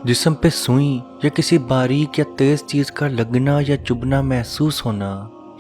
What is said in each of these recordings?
जिस्म पे सुई या किसी बारीक या तेज चीज का लगना या चुभना महसूस होना,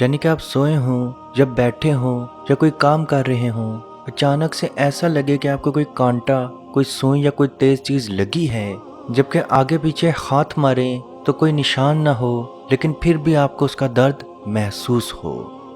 यानी कि आप सोए हों या बैठे हों या कोई काम कर रहे हों, अचानक से ऐसा लगे कि आपको कोई कांटा, कोई सुई या कोई तेज चीज लगी है, जबकि आगे पीछे हाथ मारें तो कोई निशान ना हो, लेकिन फिर भी आपको उसका दर्द महसूस हो।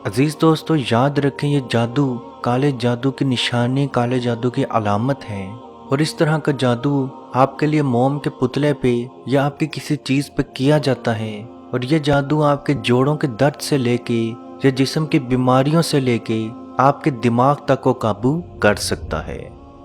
अजीज दोस्तों, याद रखें, ये जादू काले जादू की निशानी, काले जादू की अलामत है। और इस तरह का जादू आपके लिए मोम के पुतले पे या आपकी किसी चीज पे किया जाता है। और ये जादू आपके जोड़ों के दर्द से लेके या जिस्म की बीमारियों से लेके आपके दिमाग तक को काबू कर सकता है।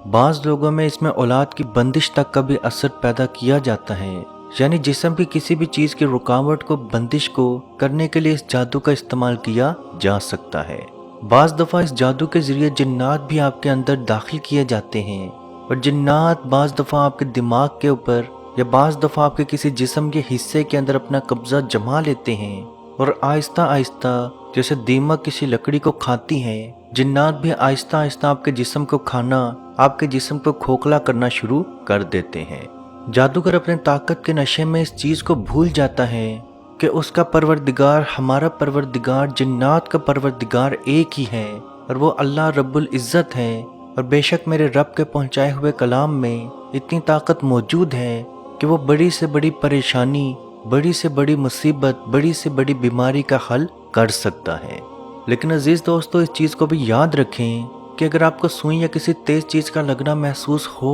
बाज लोगों में इसमें औलाद की बंदिश तक का भी असर पैदा किया जाता है, यानी जिस्म की किसी भी चीज की रुकावट को, बंदिश को करने के लिए इस जादू का इस्तेमाल किया जा सकता है। बाज दफा इस जादू के जरिए जिन्नात भी आपके अंदर दाखिल किए जाते हैं, और जिन्नात बाज दफा आपके दिमाग के ऊपर या बाज दफा आपके किसी जिस्म के हिस्से के अंदर अपना कब्जा जमा लेते हैं, और आहिस्ता आहिस्ता जैसे दीमक किसी लकड़ी को खाती है, जिन्नात भी आहिस्ता आहिस्ता आपके जिस्म को खाना, आपके जिस्म को खोखला करना शुरू कर देते हैं। जादूगर अपने ताकत के नशे में इस चीज को भूल जाता है कि उसका परवरदिगार, हमारा परवरदिगार, जिन्नात का परवरदिगार एक ही है, और वो अल्लाह रब्बुल इज़्ज़त है। और बेशक मेरे रब के पहुंचाए हुए कलाम में इतनी ताकत मौजूद है कि वो बड़ी से बड़ी परेशानी, बड़ी से बड़ी मुसीबत, बड़ी से बड़ी बीमारी का हल कर सकता है। लेकिन अजीज दोस्तों, इस चीज़ को भी याद रखें कि अगर आपको सुई या किसी तेज चीज़ का लगना महसूस हो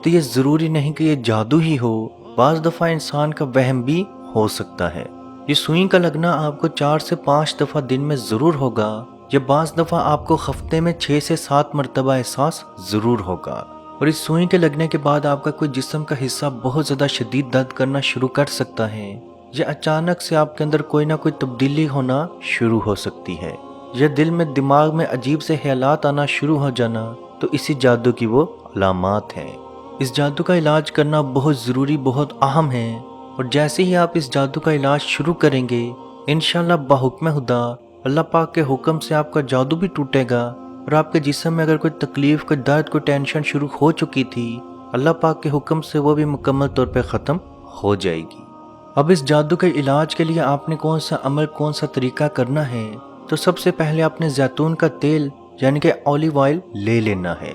तो ये ज़रूरी नहीं कि ये जादू ही हो, बाज़ दफ़ा इंसान का वहम भी हो सकता है। ये सुई का लगना आपको 4 से 5 दफ़ा दिन में ज़रूर होगा, या बाज़ दफ़ा आपको हफ्ते में 6 से 7 मरतबा एहसास ज़रूर होगा। और इस सुई के लगने के बाद आपका कोई जिस्म का हिस्सा बहुत ज़्यादा शदीद दर्द करना शुरू कर सकता है, या अचानक से आपके अंदर कोई ना कोई तब्दीली होना शुरू हो सकती है, या दिल में, दिमाग में अजीब से ख्यालात आना शुरू हो जाना, तो इसी जादू की वो अलामात हैं। इस जादू का इलाज करना बहुत ज़रूरी, बहुत अहम है। और जैसे ही आप इस जादू का इलाज शुरू करेंगे, इंशाअल्लाह बाहुक्म खुदा, अल्लाह पाक के हुक्म से आपका जादू भी टूटेगा, और आपके जिस्म में अगर कोई तकलीफ, कोई दर्द, कोई टेंशन शुरू हो चुकी थी, अल्लाह पाक के हुक्म से वो भी मुकम्मल तौर पे ख़त्म हो जाएगी। अब इस जादू के इलाज के लिए आपने कौन सा अमल, कौन सा तरीका करना है, तो सबसे पहले आपने जैतून का तेल यानी कि ऑलिव ऑयल ले लेना है।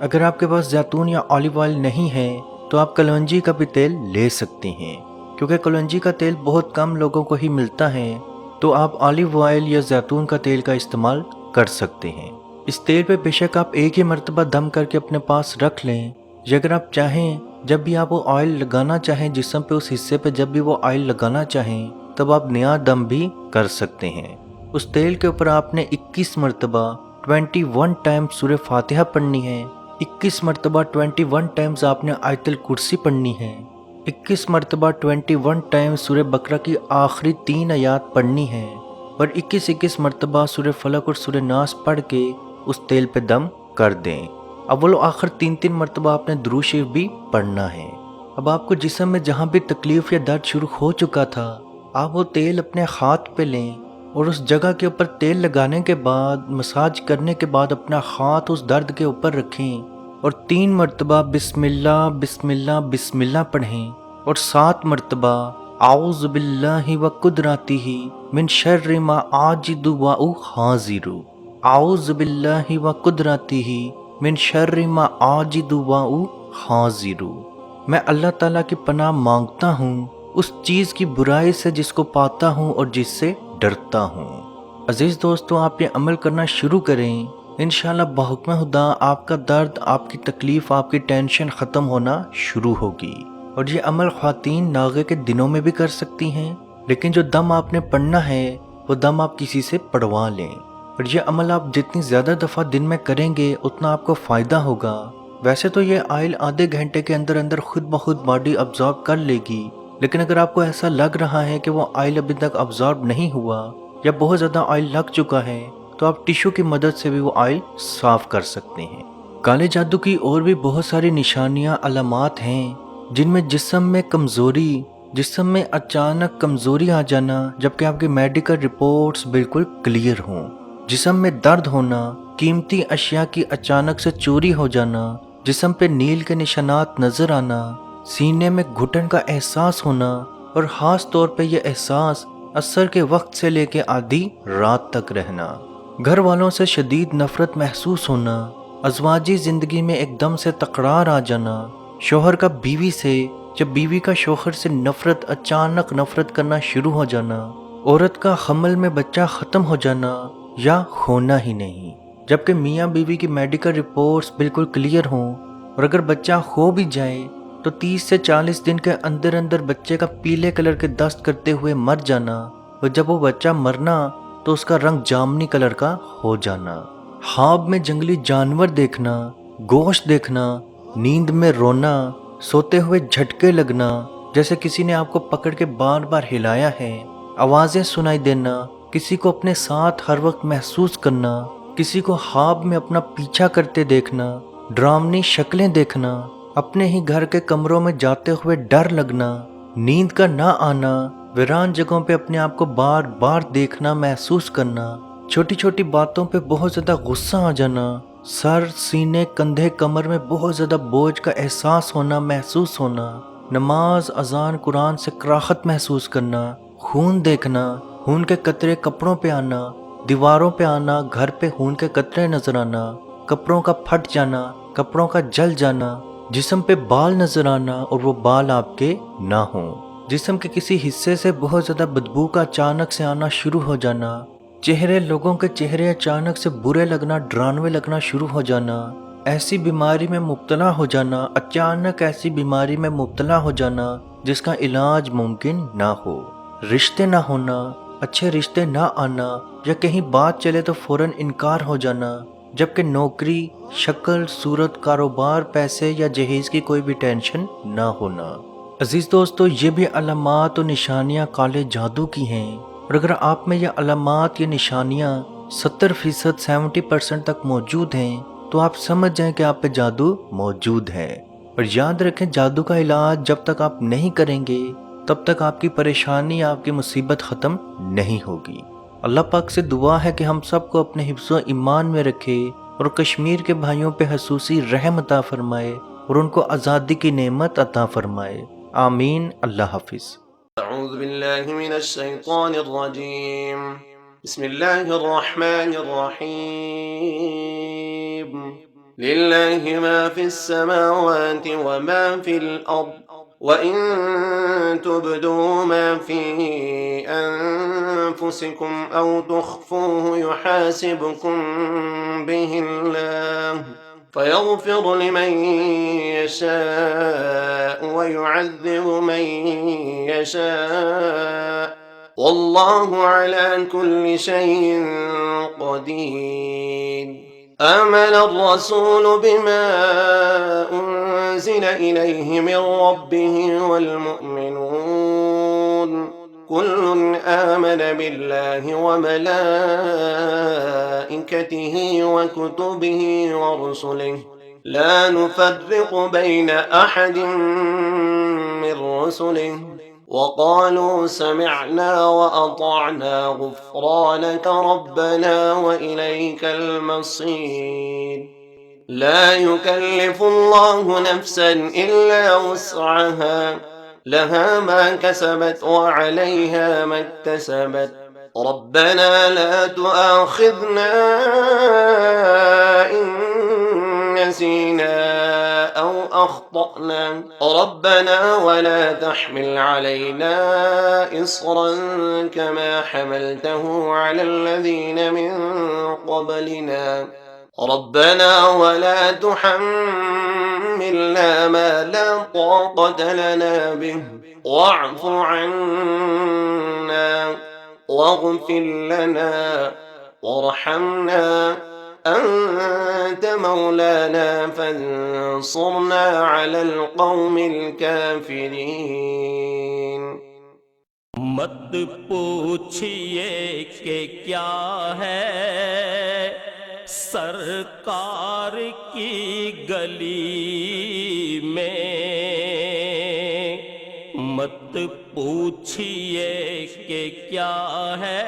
अगर आपके पास जैतून या ऑलिव ऑयल नहीं है तो आप कलौंजी का भी तेल ले सकते हैं, क्योंकि कलौंजी का तेल बहुत कम लोगों को ही मिलता है, तो आप ऑलिव ऑयल या जैतून का तेल का इस्तेमाल कर सकते हैं। इस तेल पे बेशक आप एक ही मरतबा दम करके अपने पास रख लें, या अगर आप चाहें, जब भी आप वो ऑयल लगाना चाहें जिस्म पे, उस हिस्से पे जब भी वो ऑयल लगाना चाहें, तब आप नया दम भी कर सकते हैं। उस तेल के ऊपर आपने 21 मरतबा 21 टाइम्स सूरह फातिहा पढ़नी है, 21 मरतबा 21 टाइम्स आपने आयतुल कुर्सी पढ़नी है, 21 मरतबा 21 टाइम्स सूरह बकरा की आखिरी 3 आयात पढ़नी है, और 21 मरतबा सूरह फलक और सूरह नास पढ़ के उस तेल पे दम कर दें। अव्वल आखिर 3 मरतबा आपने दुरूद शरीफ भी पढ़ना है। अब आपको जिस्म में जहाँ भी तकलीफ या दर्द शुरू हो चुका था, आप वो तेल अपने हाथ पे लें, और उस जगह के ऊपर तेल लगाने के बाद, मसाज करने के बाद अपना हाथ उस दर्द के ऊपर रखें, और 3 मरतबा बिस्मिल्लाह बिस्मिल्लाह बिस्मिल्लाह पढ़ें, और 7 मरतबा आऊज़ु बिल्लाहि व कुदरतिही मिन शर्रि मा आजिदु व हाजिरु, आऊज़ु बिल्लाहि व कुदरतिही मिन शर्रि मा आजिदु व हाजिरु। मैं अल्लाह ताला की पनाह मांगता हूँ उस चीज़ की बुराई से जिसको पाता हूँ और जिससे डरता हूँ। अजीज दोस्तों, आप ये अमल करना शुरू करें, इंशाअल्लाह बाहुक्म खुदा आपका दर्द, आपकी तकलीफ, आपकी टेंशन ख़त्म होना शुरू होगी। और ये अमल ख्वातीन नागे के दिनों में भी कर सकती हैं, लेकिन जो दम आपने पढ़ना है वो दम आप किसी से पढ़वा लें। और ये अमल आप जितनी ज़्यादा दफ़ा दिन में करेंगे उतना आपको फ़ायदा होगा। वैसे तो ये ऑयल आधे घंटे के अंदर अंदर खुद ब खुद बॉडी अब्जॉर्ब कर लेगी, लेकिन अगर आपको ऐसा लग रहा है कि वो ऑयल अभी तक अब्जॉर्ब नहीं हुआ या बहुत ज़्यादा ऑयल लग चुका है, तो आप टिश्यू की मदद से भी वो ऑयल साफ़ कर सकते हैं। काले जादू की और भी बहुत सारी निशानियाँ, अलामात हैं, जिनमें जिस्म में कमज़ोरी, जिस्म में अचानक कमज़ोरी आ जाना जबकि आपकी मेडिकल रिपोर्ट्स बिल्कुल क्लियर हों, जिस्म में दर्द होना, कीमती अशिया की अचानक से चोरी हो जाना, जिस्म पे नील के निशानात नज़र आना, سینے میں گھٹن کا احساس ہونا اور خاص طور پہ یہ احساس عصر کے وقت سے لے کے آدھی رات تک رہنا، گھر والوں سے شدید نفرت محسوس ہونا، ازواجی زندگی میں ایک دم سے تکرار آ جانا، شوہر کا بیوی سے جب بیوی کا شوہر سے اچانک نفرت کرنا شروع ہو جانا، عورت کا حمل میں بچہ ختم ہو جانا یا ہونا ہی نہیں، جبکہ میاں بیوی کی میڈیکل رپورٹس بالکل کلیئر ہوں، اور اگر بچہ ہو بھی جائے تو 30 سے 40 دن کے اندر اندر بچے کا پیلے کلر کے دست کرتے ہوئے مر جانا، اور جب وہ بچہ مرنا تو اس کا رنگ جامنی کلر کا ہو جانا، خواب میں جنگلی جانور دیکھنا، گوشت دیکھنا، نیند میں رونا، سوتے ہوئے جھٹکے لگنا جیسے کسی نے آپ کو پکڑ کے بار بار ہلایا ہے، آوازیں سنائی دینا، کسی کو اپنے ساتھ ہر وقت محسوس کرنا، کسی کو خواب میں اپنا پیچھا کرتے دیکھنا، ڈرامنی شکلیں دیکھنا، اپنے ہی گھر کے کمروں میں جاتے ہوئے ڈر لگنا، نیند کا نہ آنا، ویران جگہوں پہ اپنے آپ کو بار بار دیکھنا محسوس کرنا، چھوٹی چھوٹی باتوں پہ بہت زیادہ غصہ آ جانا، سر، سینے، کندھے، کمر میں بہت زیادہ بوجھ کا احساس ہونا محسوس ہونا، نماز، اذان، قرآن سے کراہت محسوس کرنا، خون دیکھنا، خون کے قطرے کپڑوں پہ آنا، دیواروں پہ آنا، گھر پہ خون کے قطرے نظر آنا، کپڑوں کا پھٹ جانا، کپڑوں کا جل جانا، جسم پہ بال نظر آنا اور وہ بال آپ کے نہ ہوں، جسم کے کسی حصے سے بہت زیادہ بدبو کا اچانک سے آنا شروع ہو جانا، لوگوں کے چہرے اچانک سے برے لگنا، ڈرانوے لگنا شروع ہو جانا، ایسی بیماری میں مبتلا ہو جانا، اچانک ایسی بیماری میں مبتلا ہو جانا جس کا علاج ممکن نہ ہو، رشتے نہ ہونا، اچھے رشتے نہ آنا، یا کہیں بات چلے تو فوراً انکار ہو جانا، جبکہ نوکری، شکل، صورت، کاروبار، پیسے یا جہیز کی کوئی بھی ٹینشن نہ ہونا۔ عزیز دوستو، یہ بھی علامات و نشانیاں کالے جادو کی ہیں، اور اگر آپ میں یہ علامات یا نشانیاں 70%، 70% تک موجود ہیں تو آپ سمجھ جائیں کہ آپ پہ جادو موجود ہے، اور یاد رکھیں جادو کا علاج جب تک آپ نہیں کریں گے تب تک آپ کی پریشانی، آپ کی مصیبت ختم نہیں ہوگی۔ اللہ پاک سے دعا ہے کہ ہم سب کو اپنے حفظ و ایمان میں رکھے اور کشمیر کے بھائیوں پہ خصوصی رحم عطا فرمائے اور ان کو آزادی کی نعمت عطا فرمائے، آمین۔ اللہ حافظ۔ اعوذ باللہ من الشیطان الرجیم، بسم اللہ الرحمن الرحیم، للہ ما فی السماوات وما فی الارض وَإِن تُبْدُوا مَا فِي أَنفُسِكُمْ أَوْ تُخْفُوهُ يُحَاسِبْكُم بِهِ اللَّهُ فَيَغْفِرُ لِمَن يَشَاءُ وَيُعَذِّبُ مَن يَشَاءُ وَاللَّهُ عَلَى كُلِّ شَيْءٍ قَدِيرٌ۔ آمن الرسول بما أنزل إليه من ربه والمؤمنون كل آمن بالله وملائكته وكتبه ورسله لا نفرق بين أحد من رسله وقالوا سمعنا وأطعنا غفرانك ربنا وإليك المصير۔ لا يكلف الله نفسا إلا وسعها، لها ما كسبت وعليها ما اكتسبت، ربنا لا تؤاخذنا إن نسينا أو أخطأنا، ربنا ولا تحمل علينا إصرا كما حملته على الذين من قبلنا، ربنا ولا تحملنا ما لا طاقة لنا به، واعف عنا واغفر لنا وارحمنا أنت مولانا فانصرنا على القوم الكافرين۔ مت پوچھئے کہ کیا ہے سرکار کی گلی میں، مت پوچھئے کہ کیا ہے